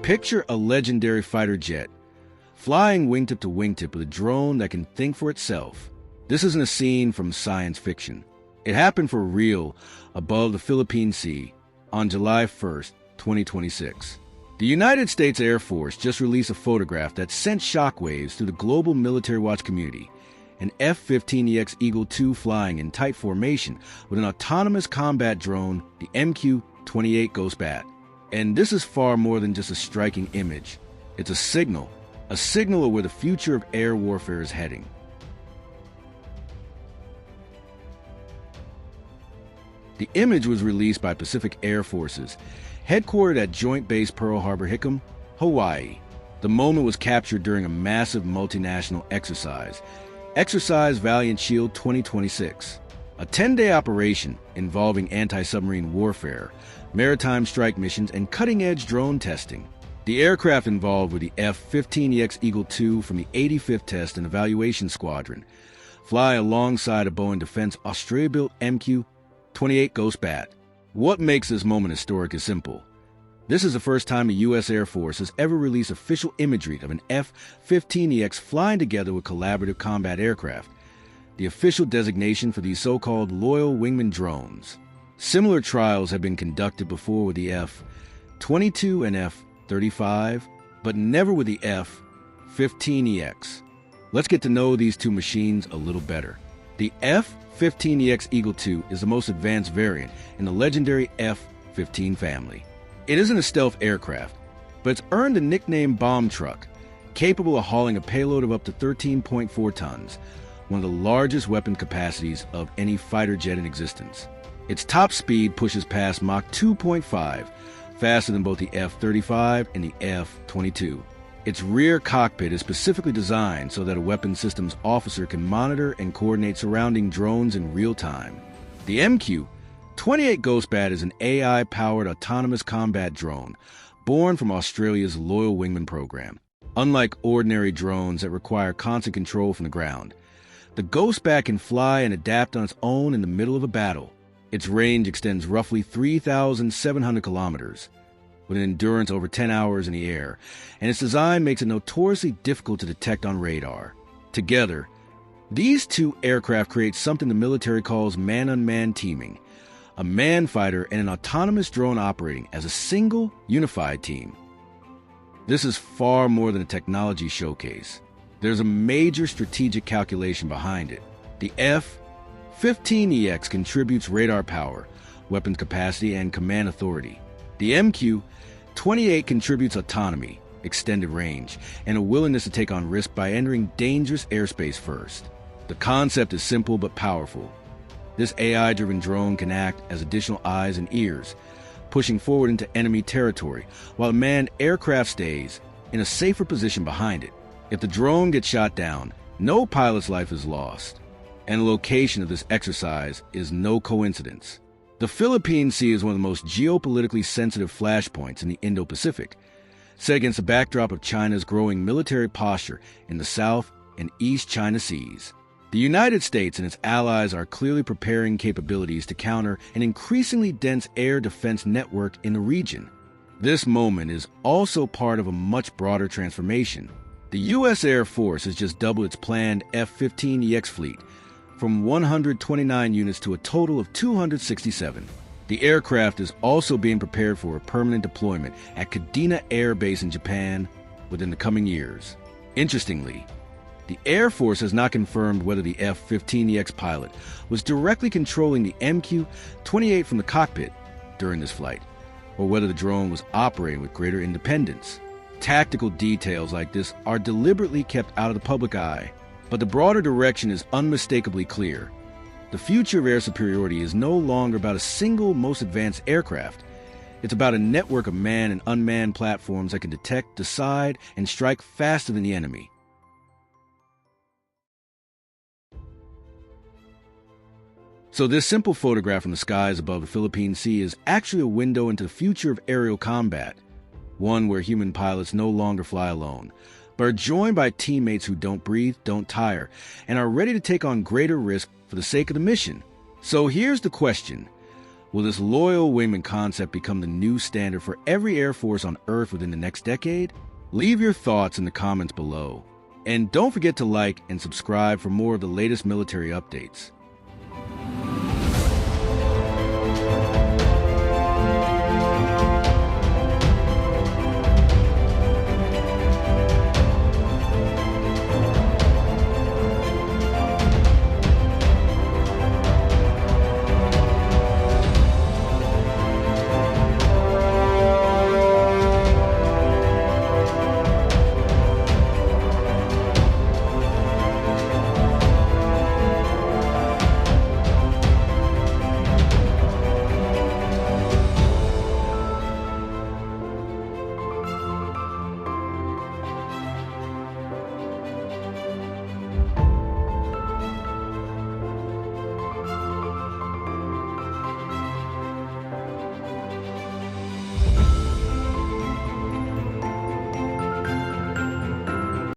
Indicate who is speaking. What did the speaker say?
Speaker 1: Picture a legendary fighter jet, flying wingtip to wingtip with a drone that can think for itself. This isn't a scene from science fiction. It happened for real above the Philippine Sea on July 1st, 2026. The United States Air Force just released a photograph that sent shockwaves through the global military watch community. An F-15EX Eagle II flying in tight formation with an autonomous combat drone, the MQ-28 Ghost Bat. And this is far more than just a striking image. It's a signal of where the future of air warfare is heading. The image was released by Pacific Air Forces, headquartered at Joint Base Pearl Harbor Hickam, Hawaii. The moment was captured during a massive multinational exercise, Exercise Valiant Shield 2026, a 10-day operation involving anti-submarine warfare, maritime strike missions, and cutting-edge drone testing. The aircraft involved were the F-15EX Eagle II from the 85th Test and Evaluation Squadron, fly alongside a Boeing Defense Australia-built MQ-28 Ghost Bat. What makes this moment historic is simple. This is the first time the US Air Force has ever released official imagery of an F-15EX flying together with collaborative combat aircraft, the official designation for these so-called loyal wingman drones. Similar trials have been conducted before with the F-22 and F-35, but never with the F-15EX. Let's get to know these two machines a little better. The F-15EX Eagle II is the most advanced variant in the legendary F-15 family. It isn't a stealth aircraft, but it's earned the nickname Bomb Truck, capable of hauling a payload of up to 13.4 tons, one of the largest weapon capacities of any fighter jet in existence. Its top speed pushes past Mach 2.5, faster than both the F-35 and the F-22. Its rear cockpit is specifically designed so that a weapons systems officer can monitor and coordinate surrounding drones in real time. The MQ-28 Ghost Bat is an AI-powered autonomous combat drone born from Australia's Loyal Wingman program. Unlike ordinary drones that require constant control from the ground, the Ghost Bat can fly and adapt on its own in the middle of a battle. Its range extends roughly 3,700 kilometers, with an endurance over 10 hours in the air, and its design makes it notoriously difficult to detect on radar. Together, these two aircraft create something the military calls Manned-Unmanned Teaming, a manned fighter and an autonomous drone operating as a single, unified team. This is far more than a technology showcase. There's a major strategic calculation behind it. The F-15EX contributes radar power, weapons capacity, and command authority. The MQ-28 contributes autonomy, extended range, and a willingness to take on risk by entering dangerous airspace first. The concept is simple but powerful. This AI-driven drone can act as additional eyes and ears, pushing forward into enemy territory, while a manned aircraft stays in a safer position behind it. If the drone gets shot down, no pilot's life is lost, and the location of this exercise is no coincidence. The Philippine Sea is one of the most geopolitically sensitive flashpoints in the Indo-Pacific, set against the backdrop of China's growing military posture in the South and East China Seas. The United States and its allies are clearly preparing capabilities to counter an increasingly dense air defense network in the region. This moment is also part of a much broader transformation. The U.S. Air Force has just doubled its planned F-15EX fleet, from 129 units to a total of 267. The aircraft is also being prepared for a permanent deployment at Kadena Air Base in Japan within the coming years. Interestingly, the Air Force has not confirmed whether the F-15EX pilot was directly controlling the MQ-28 from the cockpit during this flight, or whether the drone was operating with greater independence. Tactical details like this are deliberately kept out of the public eye, but the broader direction is unmistakably clear. The future of air superiority is no longer about a single, most advanced aircraft. It's about a network of manned and unmanned platforms that can detect, decide, and strike faster than the enemy. So this simple photograph from the skies above the Philippine Sea is actually a window into the future of aerial combat, one where human pilots no longer fly alone, but are joined by teammates who don't breathe, don't tire, and are ready to take on greater risk for the sake of the mission. So here's the question. Will this loyal wingman concept become the new standard for every Air Force on Earth within the next decade? Leave your thoughts in the comments below. And don't forget to like and subscribe for more of the latest military updates.